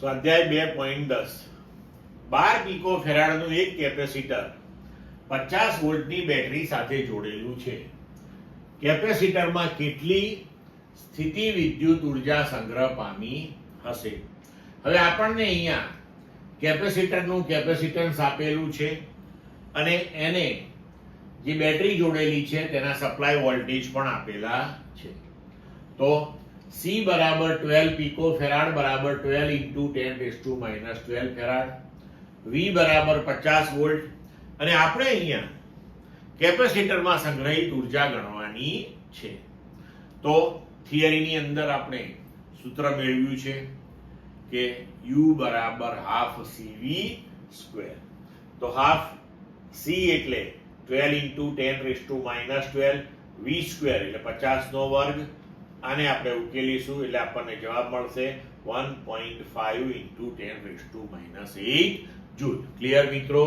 સ્વાધ્યાય 2.10 12 પીકો ફેરાડનું એક કેપેસિટર 50 વોલ્ટની બેટરી સાથે જોડેલું છે. કેપેસિટરમાં કેટલી સ્થિતિ વિદ્યુત ઉર્જા સંગ્રહ પામી હશે? હવે આપણને અહીંયા કેપેસિટરનું કેપેસિટન્સ આપેલું છે અને એને જે બેટરી જોડેલી છે તેના સપ્લાય વોલ્ટેજ પણ આપેલા છે. તો C બરાબર 12 પીકો ફેરાડ બરાબર 12 into 10⁻⁻12 ફેરાડ, V બરાબર 50 વોલ્ટ અને આપણે અહીંયા કેપેસિટરમાં સંગ્રહિત ઉર્જા ગણવાની છે. તો થિયરીની અંદર આપણે સૂત્ર મેળવ્યું છે કે U બરાબર હાફ CV સ્ક્વેર. તો હાફ C એટલે 12 into 10⁻⁻12, V સ્ક્વેર એટલે 50 નો વર્ગ. આને આપણે ઉકેલીશું એટલે આપણને જવાબ મળશે 1.5 into 10⁻⁸ જૂલ. ક્લિયર મિત્રો?